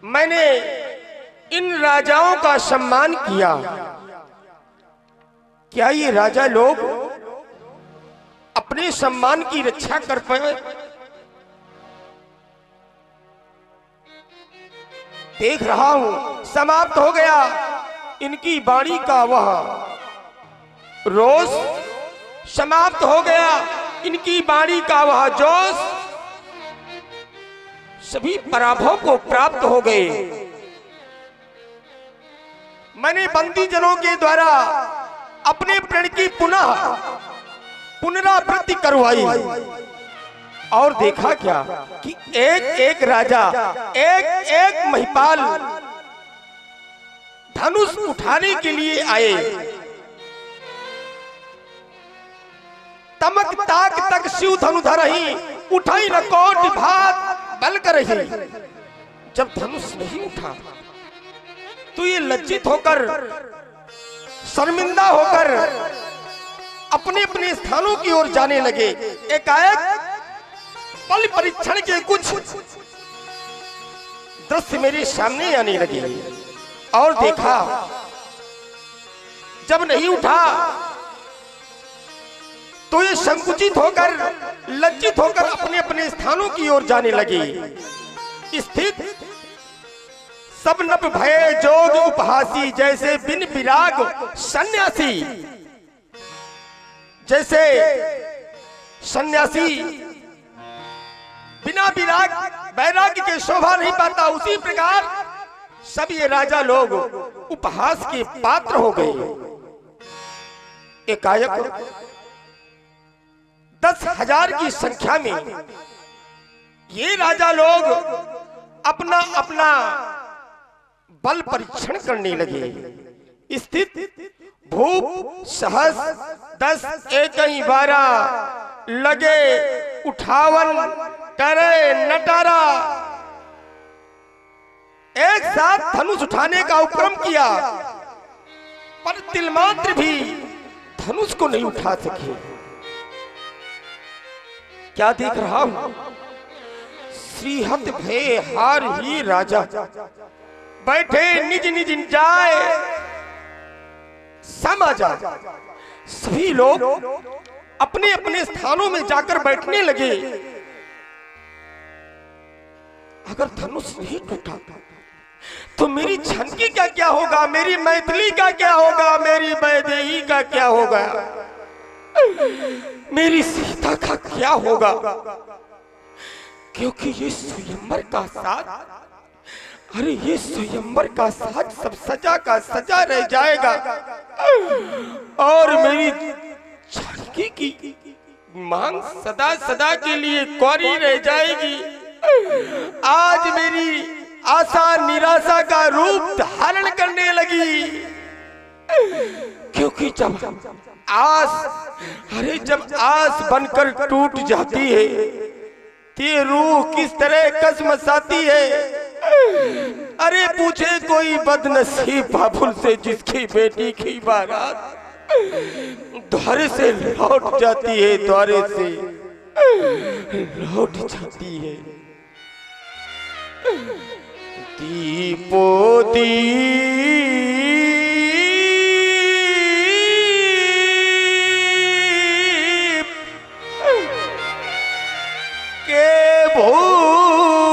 मैंने इन राजाओं का सम्मान किया, क्या ये राजा लोग अपने सम्मान की रक्षा कर पाए? देख रहा हूं समाप्त हो गया इनकी वाणी का वह रोष, समाप्त हो गया इनकी वाणी का वह जोश, सभी पराभव को प्राप्त हो गए। मैंने बंदी जनों के द्वारा अपने प्रण की पुनरावृत्ति करवाई और देखा क्या कि एक एक राजा, एक एक महिपाल धनुष उठाने के लिए आए। तमक ताक तक शिव धनु धरही, उठाई न कोटि भात बल करही। जब धनुष नहीं उठा तो ये लज्जित होकर, शर्मिंदा होकर अपने अपने स्थानों की ओर जाने लगे। एकाएक बल परीक्षण के कुछ दृश्य मेरे सामने आने लगे और देखा जब नहीं उठा तो ये संकुचित होकर, लज्जित होकर अपने अपने स्थानों की ओर जाने लगे। स्थित सब नभ भय जोग उपहासी, जैसे बिन विराग सन्यासी, जैसे सन्यासी बिना विराग वैराग्य के शोभा नहीं पाता, उसी प्रकार सब ये राजा लोग उपहास के पात्र हो गए। एकाएक 10,000 की संख्या में ये राजा लोग अपना अपना बल परीक्षण करने लगे। स्थित भूप सहस 10 एकहि 12, लगे उठावन करे नटारा। एक साथ धनुष उठाने का उपक्रम किया पर तिलमात्र भी धनुष को नहीं उठा सके। क्या देख रहा हूं? श्रीहत भय हार ही राजा, बैठे निज निज जाए समाजा। सभी लोग अपने अपने स्थानों में जाकर बैठने लगे। अगर धनुष नहीं टूटा तो मेरी छनकी का क्या होगा, मेरी मैथिली का क्या होगा, मेरी वैदेही का क्या होगा, मेरी सीता का क्या होगा? क्योंकि ये स्वयंवर का साथ, अरे ये स्वयंवर का साथ सब सजा का सजा रह जाएगा और मेरी छनकी की मांग सदा सदा के लिए कौरी रह जाएगी। आज मेरी आशा निराशा का रूप धारण करने लगी, क्योंकि जब जब आस बनकर टूट जाती है तो रूह किस तरह कसमसाती है। अरे पूछे कोई बदनसीब बाबुल से जिसकी बेटी की बारात द्वारे से लौट जाती है, द्वारे से लौट जाती है। दीपो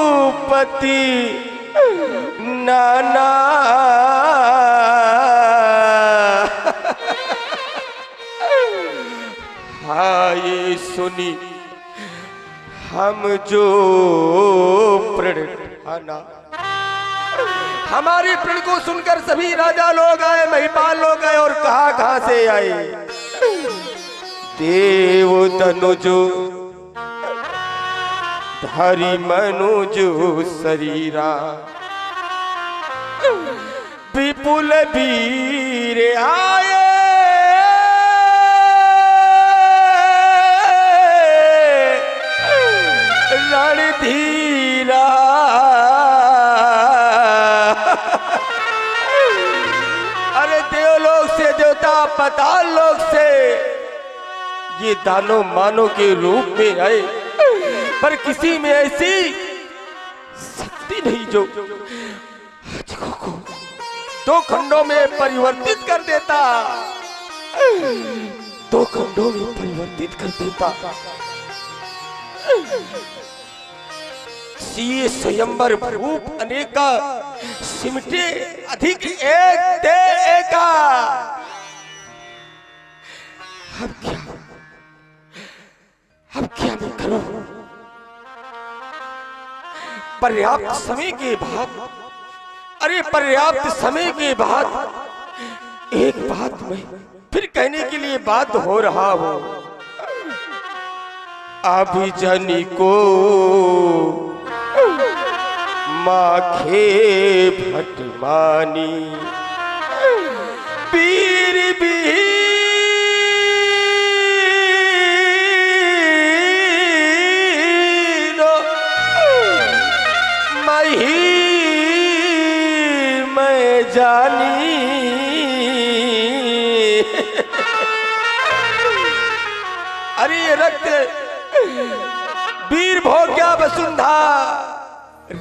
भूपति नाना हाय सुनी हम जो प्रण ठाना। हमारी प्रण को सुनकर सभी राजा लोग आए, महिपाल लोग आए और कहां से आए। देव तनुजो धारी मनुजो शरीरा, विपुल वीर आए रणधीरा। अरे देवलोक से देवता, पाताल लोक से ये दानों मानों के रूप में आए, पर किसी में ऐसी शक्ति नहीं जो अजगों को 2 खंडों में परिवर्तित कर देता, 2 खंडों में परिवर्तित कर देता। सिए स्वयंवर भूप अनेका, सिमटे अधिक एक ते एका। अब क्या मैं करूं? पर्याप्त समय के बाद, अरे पर्याप्त समय के बाद एक बात मैं फिर कहने के लिए बात हो रहा हूं। अभी जनी को माखे भटमानी पीर भी मैं जानी। अरे ये रक्त वीर भोग्या वसुंधरा,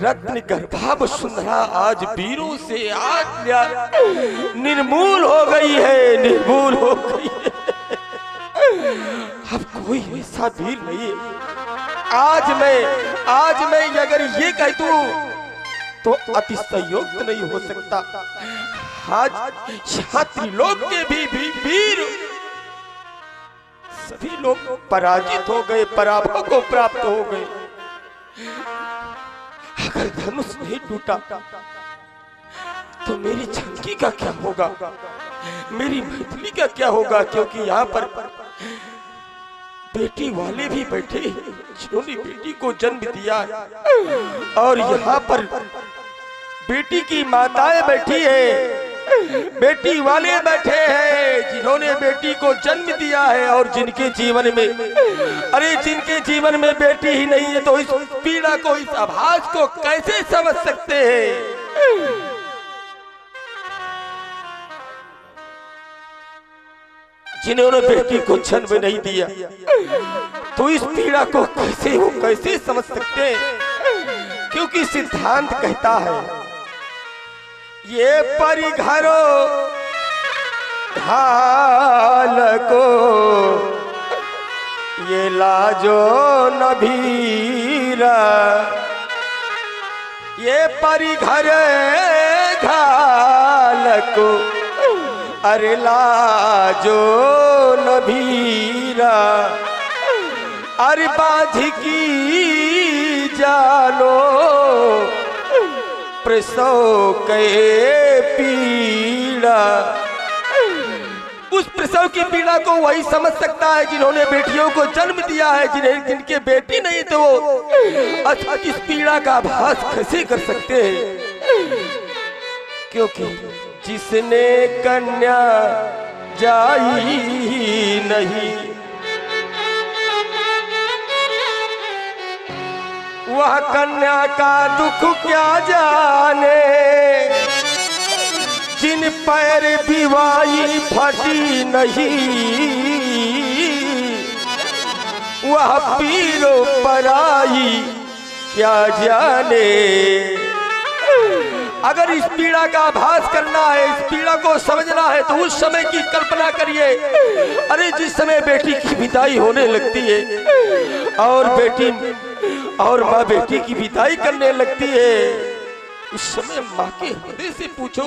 रत्न गर्भा वसुंधरा आज वीरों से आज निर्मूल हो गई है, निर्मूल हो गई है। अब कोई ऐसा वीर नहीं है। आज मैं अगर ये कह दूं तो अतिशयोक्त नहीं हो सकता। आज यहाँ त्रिलोक के भी वीर सभी लोग पराजित हो गए, पराभव को प्राप्त हो गए। अगर धनुष नहीं टूटा तो मेरी झंकी का क्या होगा, मेरी मैथिली का क्या होगा? क्योंकि यहाँ पर बेटी वाले भी बैठे जिन्होंने बेटी को जन्म दिया है, और यहाँ पर बेटी की माताएं बैठी है, बेटी वाले बैठे हैं जिन्होंने बेटी को जन्म दिया है, और जिनके जीवन में, अरे जिनके जीवन में बेटी ही नहीं है तो इस पीड़ा को, इस आभास को कैसे समझ सकते हैं? जिन्होंने बेटी को जन्म नहीं दिया तो इस पीड़ा को कैसे समझ सकते हैं? क्योंकि सिद्धांत कहता है ये परिघरो ढाल को ये लाजो नभीरा, ये परिघर घाल को अरे लाजो नभीरा, अरे बाझ की जानो प्रसव के पीड़ा। उस प्रसव की पीड़ा को वही समझ सकता है जिन्होंने बेटियों को जन्म दिया है, जिनके बेटी नहीं तो वो अच्छा इस पीड़ा का आभास कैसे कर सकते हैं? क्योंकि जिसने कन्या जाई नहीं वह कन्या का दुख क्या जाने, जिन पैर विवाही फटी नहीं वह पीरो पराई क्या जाने। अगर इस पीड़ा का आभास करना है, इस पीड़ा को समझना है तो उस समय की कल्पना करिए। अरे जिस समय बेटी की विदाई होने लगती है और माँ बेटी की विदाई करने लगती है, उस समय माँ के हृदय से पूछो,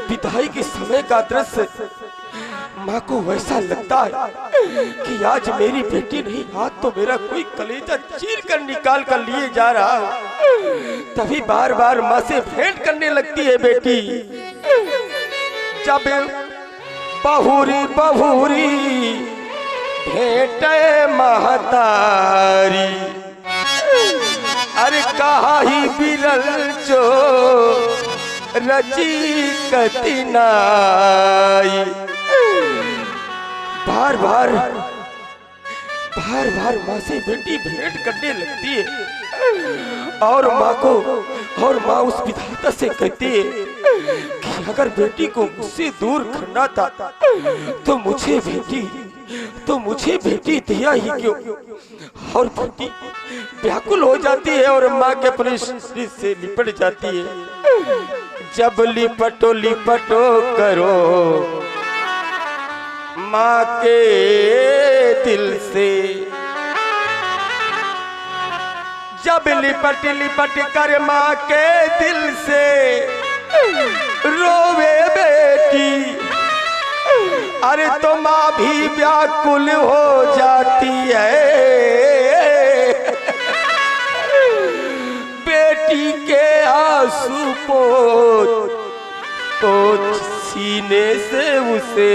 विदाई के समय का दृश्य माँ को वैसा लगता है कि आज मेरी बेटी नहीं, आज तो मेरा कोई कलेजा चीर कर निकाल कर लिए जा रहा है। तभी बार बार माँ से भेंट करने लगती है बेटी। जब बहुरी बहुरी भेंट महतारी, अरे कहा ही बिरल जो रची कतिनाई। बार बार माँ से बेटी भेंट करने लगती है और माँ उस विधाता से कहती है कि अगर बेटी को मुझसे दूर करना था तो मुझे बेटी तो मुझे बेटी दिया ही क्यों। और बेटी व्याकुल हो जाती है और माँ के अपने शरीर से लिपट जाती है। जब लिपटो लिपटो करो माँ के दिल से, जब लिपट लिपट कर माँ के दिल से रोवे बेटी, अरे तो माँ भी व्याकुल हो जाती है। बेटी के आंसू पोंछ पोंछ सीने से उसे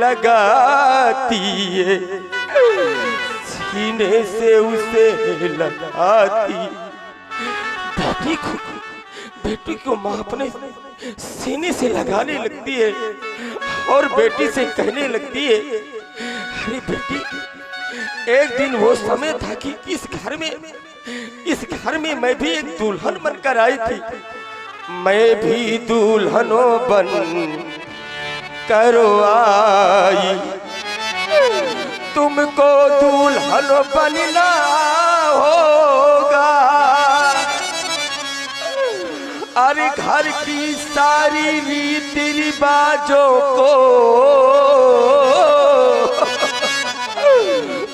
लगाती है, सीने से उसे लगाती। बेटी को माँ अपने सीने से लगाने लगती है और बेटी से कहने लगती है, अरे बेटी, एक दिन वो समय था कि इस घर में मैं भी एक दुल्हन बनकर आई थी। मैं भी दुल्हनों बन करो आई, तुमको दुल्हन बनना होगा। अरे घर की सारी रीति रिवाजों को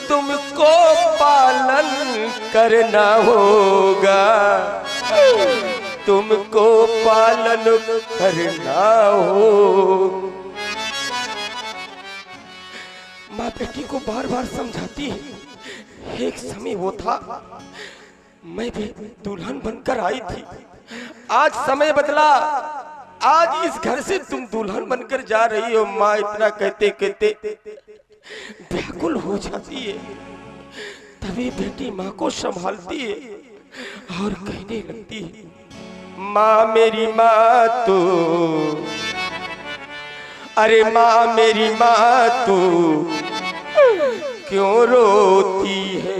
तुमको पालन करना होगा, तुमको पालन करना हो। माँ बेटी को बार बार समझाती है। एक समय वो था, मैं भी दुल्हन बनकर आई थी। आज समय बदला, आज इस घर से तुम दुल्हन बनकर जा रही हो। माँ इतना कहते कहते व्याकुल हो जाती है। तभी बेटी माँ को संभालती है और कहने लगती है, माँ मेरी माँ तू, अरे माँ मेरी माँ तू क्यों रोती है।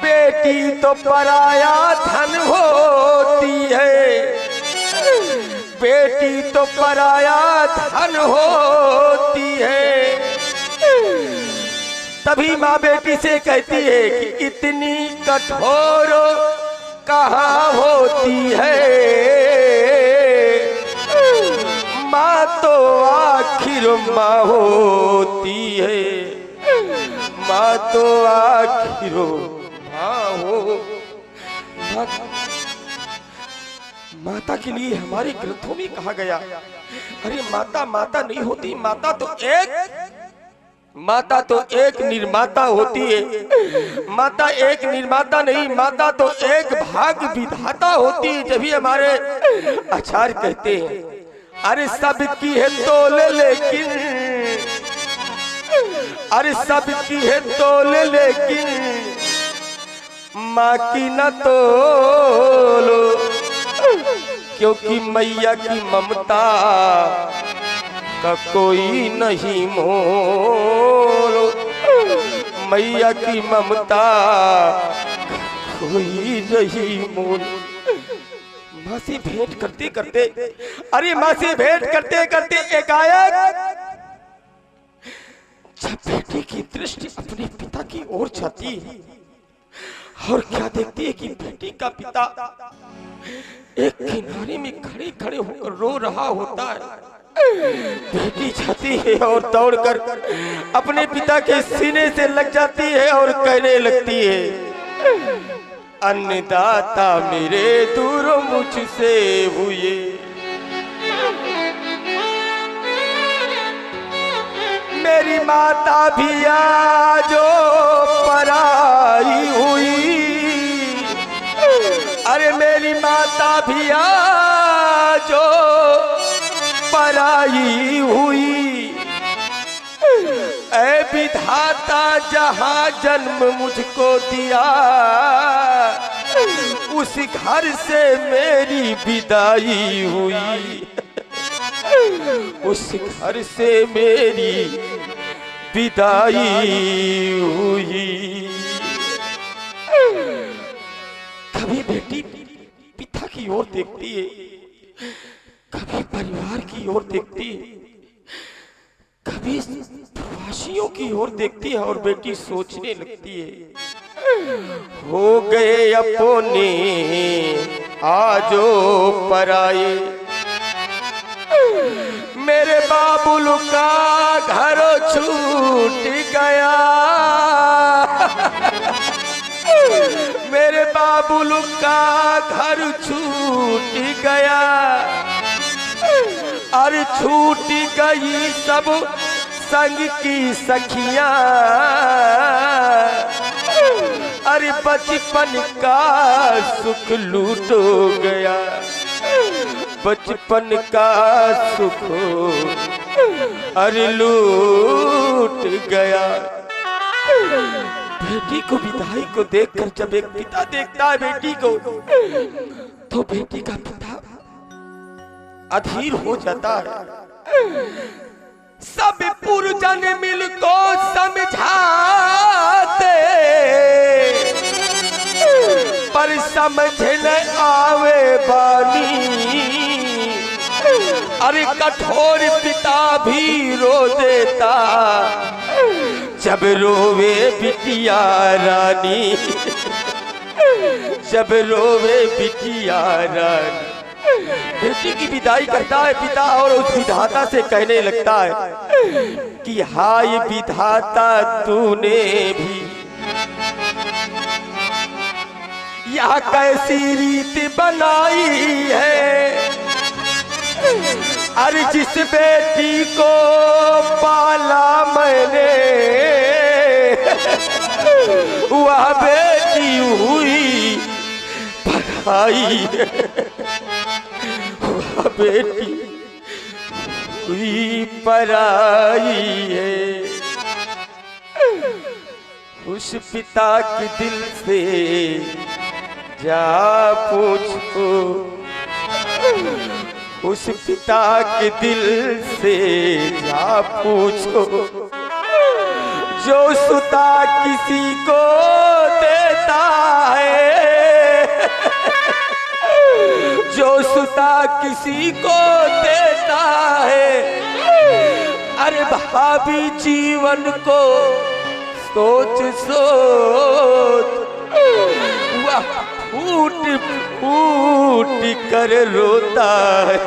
बेटी तो पराया धन होती है, बेटी तो पराया धन होती है। तभी माँ बेटी से कहती है कि इतनी कठोर कहाँ होती है। माँ तो आखिर माँ होती है, माँ तो आखिर माँ हो। माता के लिए हमारे ग्रंथों में कहा गया, अरे माता माता नहीं होती, माता तो एक निर्माता होती है। माता एक निर्माता नहीं, माता तो एक भाग विधाता होती है। जब भी हमारे आचार्य कहते हैं, अरे सबकी है तोल लेकिन, अरे सबकी है तोल लेकिन माँ की न तोलो, क्योंकि मैया की ममता का कोई नहीं मोल। मैया की ममता कोई नहीं मोल। माँ से भेंट करते करते, अरे माँ से भेंट करते करते एकाएक जब बेटी की दृष्टि अपने पिता की ओर जाती है और क्या देखती है कि बेटी का पिता एक किनारे में खड़े खड़े होकर रो रहा होता है। बेटी जाती है और दौड़कर अपने पिता के सीने से लग जाती है और कहने लगती है, अन्नदाता मेरे दूर मुझसे हुए, मेरी माता भी आजो पराई हुई। अरे मेरी माता भी आजो पराई हुई। ऐ विधाता जहाँ जन्म मुझको दिया, उस घर से मेरी विदाई हुई, उस घर से मेरी विदाई हुई। कभी बेटी पिता की ओर देखती है, कभी परिवार की ओर देखती है। कभी प्रवासियों की ओर देखती है और बेटी सोचने लगती है, हो गए अपने आजो पराए, मेरे बाबुल का घर छूट गया, मेरे बाबुल का घर छूट गया, अरे छूट गई सब संग की सखियां, अरे बचपन का सुख लूट गया, बचपन का सुख अरे लूट गया। बेटी को विदाई को देखकर जब एक पिता देखता है बेटी को, तो बेटी का पिता अधीर हो जाता है। सब पुरजन मिलको समझाते, पर समझ न आवे बानी, अरे कठोर पिता भी रो देता जब रोवे बिटिया रानी, जब रोवे बिटिया रानी। बेटी की विदाई करता है पिता और उस विधाता से कहने लगता है कि हाय विधाता तूने भी यह कैसी रीत बनाई है, अरे जिस बेटी को पाला मैंने वह बेटी हुई पराई है, वह बेटी हुई पराई है। उस पिता के दिल से जा पूछो, उस पिता के दिल से जा पूछो, जो सुता किसी को देता है, जो सुता किसी को देता है, अरे भाभी जीवन को सोच सोच वह फूट फूट कर रोता है।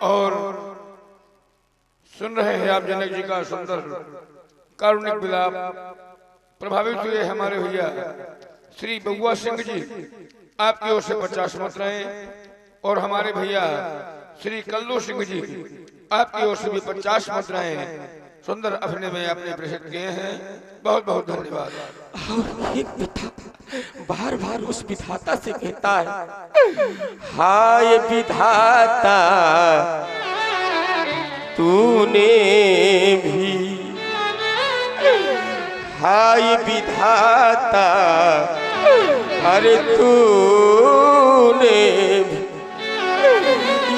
और सुन रहे हैं आप जनक जी का सुंदर कारुणिक विलाप। प्रभावित हुए हमारे भैया श्री बउआ सिंह जी, आपकी ओर से 50 मुद्राएं, और हमारे भैया श्री कल्लू सिंह जी, आपकी ओर से भी 50 मुद्राएं सुंदर अपने में आपने प्रेषित किए हैं। बहुत बहुत धन्यवाद। और एक पिता बार बार उस विधाता से कहता है, हाय विधाता तूने भी, हाय विधाता अरे तूने भी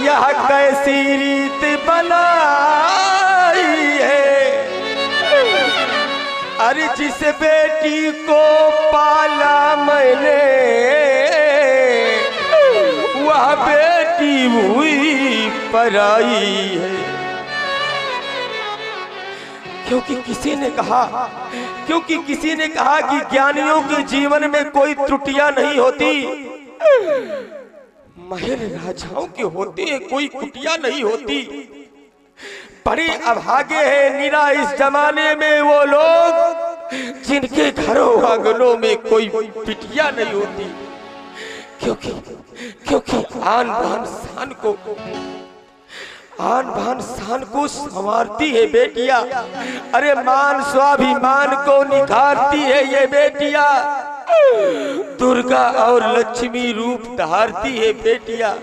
यह कैसी रीत बनाई है, अरे जिस बेटी को पाला मैंने वह बेटी हुई पराई है। क्योंकि किसी ने कहा कि ज्ञानियों के जीवन में कोई त्रुटियां नहीं होती, महल राजाओं के होते हैं, कोई कुटिया नहीं होती। बड़े अभागे हैं निरा इस जमाने में वो लोग जिनके घरों आंगनों में कोई बिटिया नहीं होती, क्योंकि आन बान शान को संवारती है बेटिया, अरे मान स्वाभिमान को निखारती है ये बेटिया, दुर्गा और लक्ष्मी रूप धारती है बेटिया।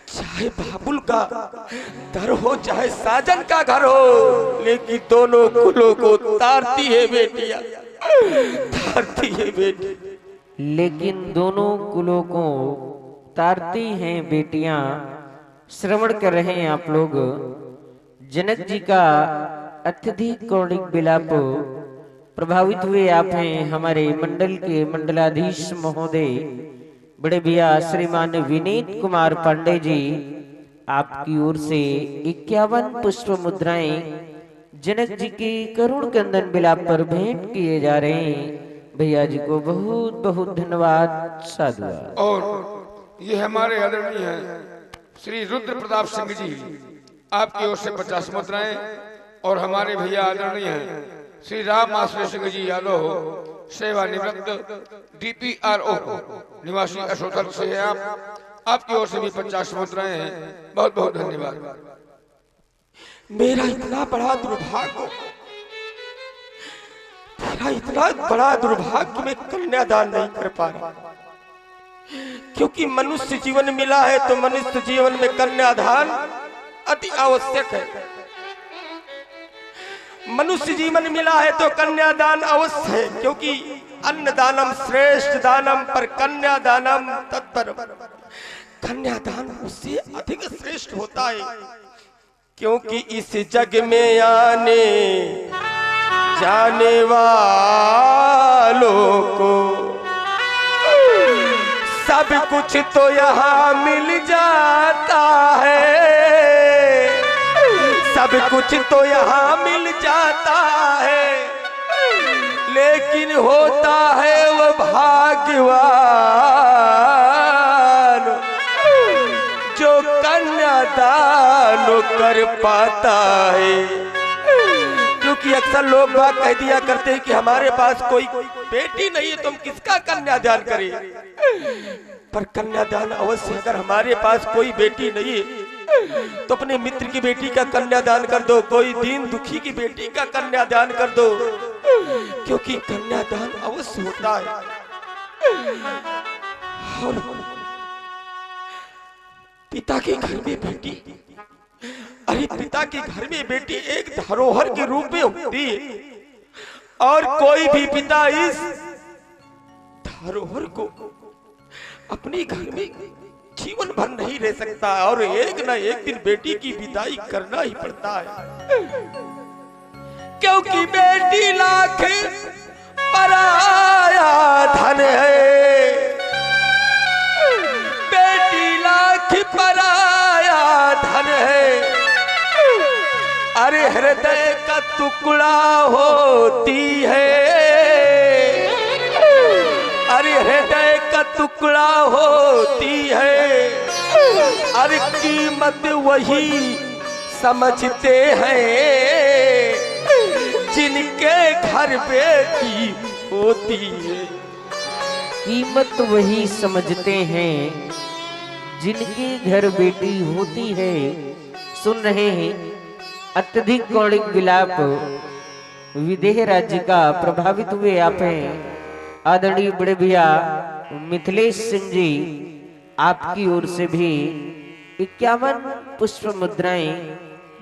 चाहे बाबुल का घर हो चाहे साजन का घर हो, लेकिन दोनों कुलों को तारती है बेटिया, तारती है बेटी, लेकिन दोनों कुलों को तारती हैं बेटियां। श्रवण कर रहे हैं आप लोग जनक जी का अत्यधिक कौणिक विलाप। प्रभावित हुए आप हैं हमारे मंडल के मंडलाधीश महोदय बड़े भैया श्रीमान विनीत कुमार पांडे जी, आपकी ओर से 51 पुष्प मुद्राएं जनक जी के करुण कंदन बिलाप पर भेंट किए जा रहे हैं। भैया जी को बहुत बहुत धन्यवाद, साधुवाद। और ये हमारे आदरणीय हैं श्री रुद्र प्रताप सिंह जी, आपकी ओर से 50 मुद्राएं। और हमारे भैया आदरणीय हैं श्री राम आश्रय सिंह जी यादव, सेवानिवृत्त DPRO निवासी अशोक से है आपकी ओर से भी 50 मुद्राएं हैं। बहुत बहुत धन्यवाद। मेरा इतना बड़ा दुर्भाग्य, मेरा इतना बड़ा दुर्भाग्य कि मैं कन्यादान नहीं कर पा रहा, क्योंकि मनुष्य जीवन मिला है तो मनुष्य जीवन में कन्यादान अति आवश्यक है। मनुष्य जीवन मिला है तो कन्यादान अवश्य है, क्योंकि अन्नदानम श्रेष्ठ दानम पर कन्यादानम तत्पर। कन्यादान उससे अधिक श्रेष्ठ होता है, क्योंकि इस जग में आने जाने वालों को सब कुछ तो यहाँ मिल जाता है, सब कुछ तो यहाँ मिल जाता है, लेकिन होता है वो भाग्यवान जो कन्यादान कर पाता है। क्योंकि अक्सर लोग बात कह दिया करते हैं कि हमारे पास कोई बेटी नहीं है तो हम किसका कन्यादान करें, पर कन्यादान अवश्य। अगर हमारे पास कोई बेटी नहीं है तो अपने मित्र की बेटी का कन्यादान कर दो, कोई दीन दुखी की बेटी का कन्यादान कर दो, क्योंकि कन्यादान अवश्य होता है। और पिता के घर में बेटी, अरे पिता के घर में बेटी एक धरोहर के रूप में होती है, और कोई भी पिता इस धरोहर को अपने घर में जीवन भर नहीं रह सकता, और एक न एक दिन बेटी की विदाई करना ही पड़ता है, क्योंकि बेटी लाख पराया धन है, बेटी लाख पराया धन है। अरे हृदय का टुकड़ा होती है, अरे हृदय का टुकड़ा होती है, अरे कीमत वही समझते हैं जिनके घर बेटी होती है। कीमत वही समझते हैं जिनके घर बेटी होती है। सुन रहे हैं अत्यधिक कौड़िक विलाप विदेह राज्य का प्रभावित हुए आप हैं आदरणीय बड़े भैया मिथिलेश सिंह जी, आपकी ओर से भी 51 पुष्प मुद्राएं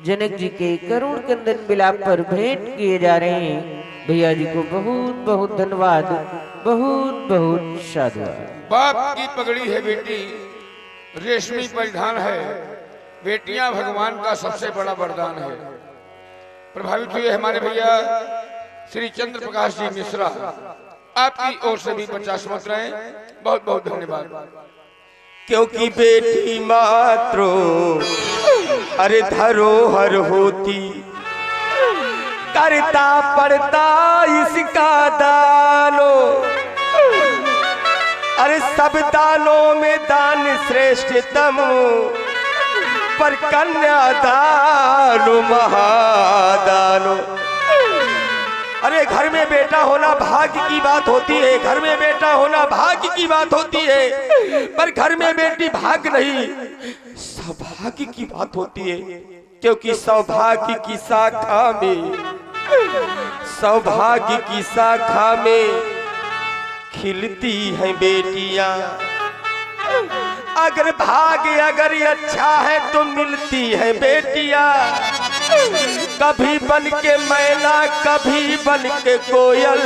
जनक जी के करुण कंदन विलाप पर भेंट किए जा रहे हैं। भैया जी को बहुत बहुत धन्यवाद, बहुत बहुत साधुवाद। बाप की पगड़ी है बेटी, रेशमी परिधान है, बेटियां भगवान का सबसे बड़ा वरदान है। प्रभावित हुए हमारे भैया श्री चंद्र प्रकाश जी मिश्रा, आपकी ओर से भी 50 मुद्राएं। बहुत बहुत धन्यवाद। क्योंकि बेटी मात्रो अरे धरोहर होती, करता पड़ता इसका दानो, अरे सब दानों में दान श्रेष्ठतम, पर कन्यादानो महादानो। अरे घर में बेटा होना भाग्य की बात होती है, घर में बेटा होना भाग्य की बात होती है, पर घर में बेटी भाग्य नहीं सौभाग्य की बात होती है। क्योंकि सौभाग्य की शाखा में, सौभाग्य की शाखा में खिलती हैं बेटियां। अगर भाग्य अगर अच्छा है तो मिलती है बेटियां, कभी बन के मैना कभी बन के कोयल,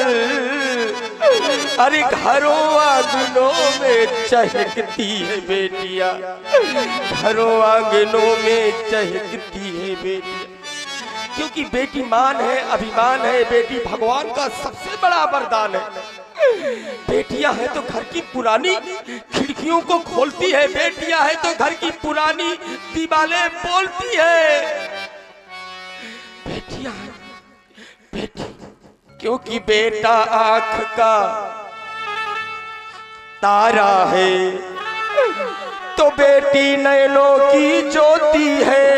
अरे घरों आंगनों में चहकती है बेटियां, घरों आंगनों में चहकती है बेटियां। क्योंकि बेटी मान है, अभिमान है, बेटी भगवान का सबसे बड़ा वरदान है। बेटियां हैं तो घर की पुरानी खिड़की खिड़कियों को खोलती है, बेटियां है तो घर की पुरानी दीवारें बोलती है। बेटियां है, बेटी, क्योंकि बेटा आंख का तारा है, तो बेटी नैनों की ज्योति है।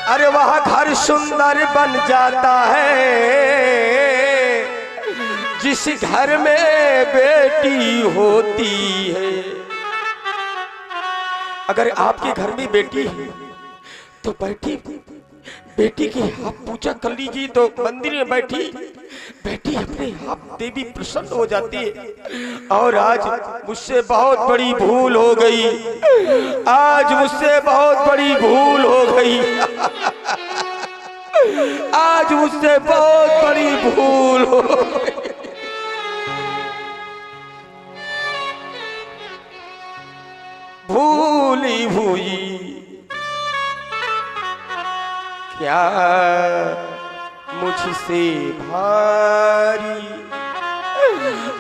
अरे वह घर सुंदर बन जाता है जिस घर में बेटी होती है। अगर आपके घर में बेटी है तो बेटी की आप पूजा कर लीजिए, तो मंदिर में बैठी बेटी अपने आप देवी प्रसन्न हो जाती है। और आज मुझसे बहुत बड़ी भूल हो गई, आज मुझसे बहुत बड़ी भूल हो गई, आज मुझसे बहुत बड़ी भूल हो गई। भूली हुई क्या मुझसे भारी,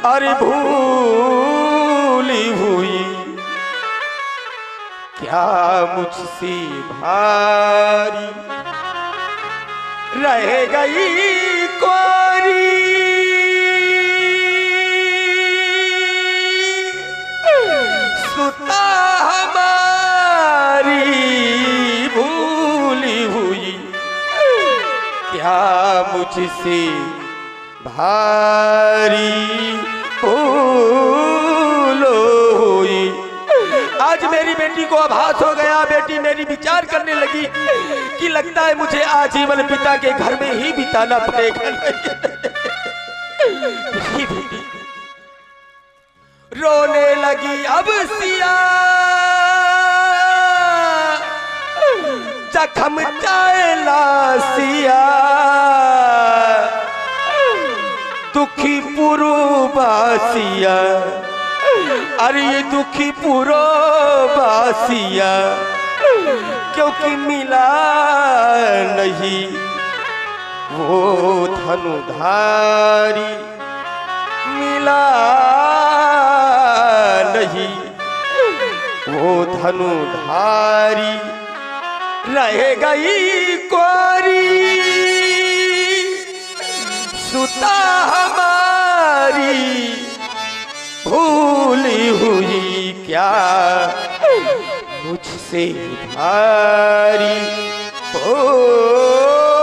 अरे भूली हुई क्या मुझसे भारी, रह गई कोरी सुता हमारी, भूली हुई क्या मुझसे भारी, भूलो हुई। आज मेरी बेटी को आभास हो गया, बेटी मेरी विचार करने लगी कि लगता है मुझे आजीवन पिता के घर में ही बिताना पड़ेगा। बेटी रोने लगी अब सिया, जख्म चायला सिया, दुखी पुरो बासिया, अरे दुखी पुरो बासिया, क्योंकि मिला नहीं वो धनुधारी, मिला नहीं वो धनुधारी, रह गई कोरी सुता हमारी, भूली हुई क्या मुझसे भारी, भूलो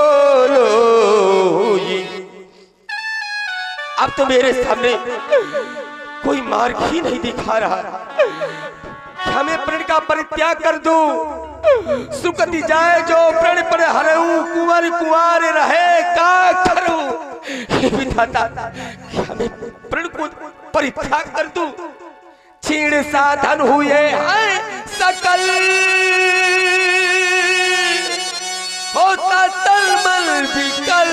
हुई। अब तो मेरे सामने कोई मार्ग ही नहीं दिखा रहा, क्या मैं प्रण का परित्याग कर दूं? सुकति जाए जो प्रण पर हरऊं, कुंवर कुंवार रहे का करूं? हे विधाता, क्या मैं प्रण को परित्याग कर दूं? क्षीण साधन हुए हैं सकल, होता तलमल विकल,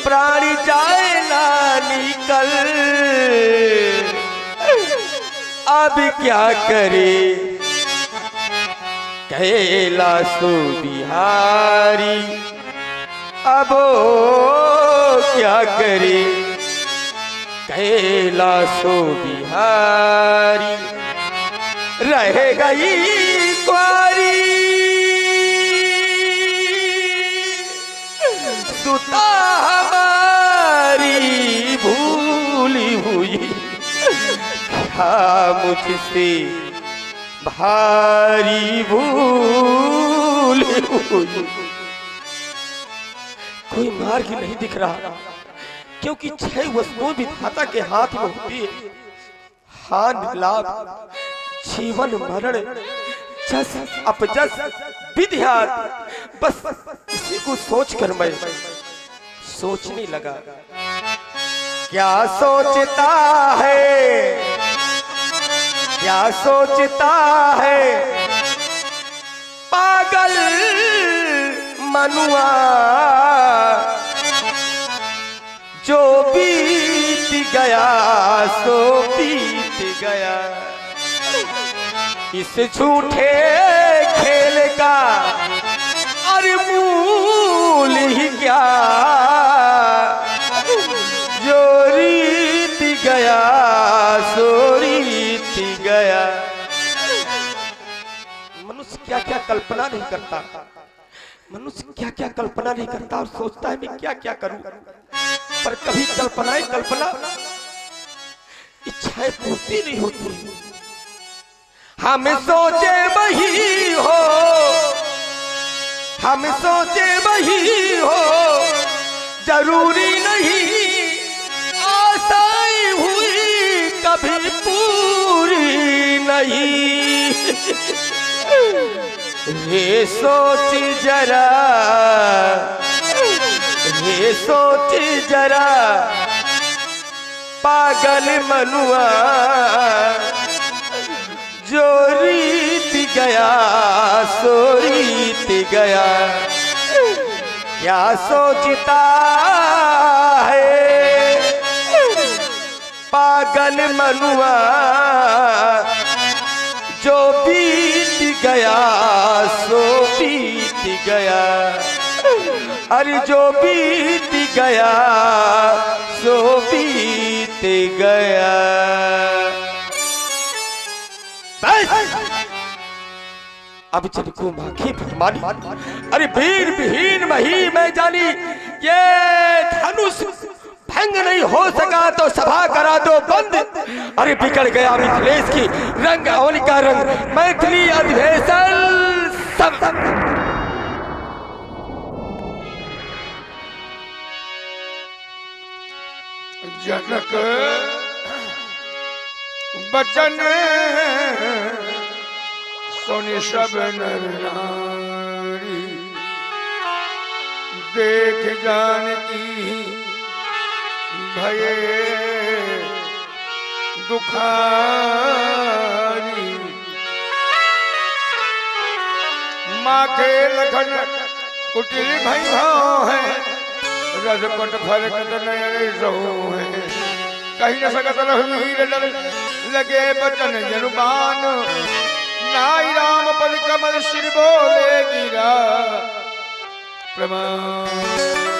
प्राणी जाए ना निकल, अब क्या करे कैलाशो बिहारी, अब क्या करे कैलाशो बिहारी, रह गई कुंवारी सुता हमारी, भूली हुई क्या मुझसे भारी, भूल हुई। कोई मार्ग नहीं दिख रहा, क्योंकि 6 वस्तुएं विधाता के हाथ में होती है, हानि लाभ, जीवन मरण, जस अपजस, विद्या। बस इसी को सोचकर मैं सोचने लगा, क्या सोचता है, क्या सोचता है पागल मनुआ, जो बीत गया सो बीत गया, इस झूठे खेल का अरे मूल ही क्या, जो रीत गया सो रीत कल्पना नहीं करता, मनुष्य क्या क्या कल्पना नहीं करता और सोचता है मैं क्या क्या करूं, पर कभी कल्पना इच्छाएं पूर्ति नहीं होती। हम सोचे वही हो, हम सोचे वही हो, जरूरी नहीं आशाएं हुई कभी पूरी नहीं। ये सोच जरा, ये सोच जरा पागल मनुआ, जो रीत गया सो रीत गया। क्या सोचता है पागल मनुआ, जो बीत गया सो बीत गया। अरे जो बीत गया सो बीत गया। अब जिनको माखी फरमानी, अरे वीर विहीन मही मैं जानी, ये धनुष भंग नहीं हो सका तो सभा करा दो बंद। अरे बिगड़ गया मिथिलेश की रंग अवन का रंग, मैथिली अधिवेशन सब। जनक बचन सुनि सब नर नारी, देख जानकी भये दुखारी। माँ के लखन कुटिल भई भाव है, रजपट फरकत नयन रहू है। कहीं न सकत रघुवीर डर, लगे बचन जनुबान। नाई राम पद कमल सिर बोले गिरा प्रमाण।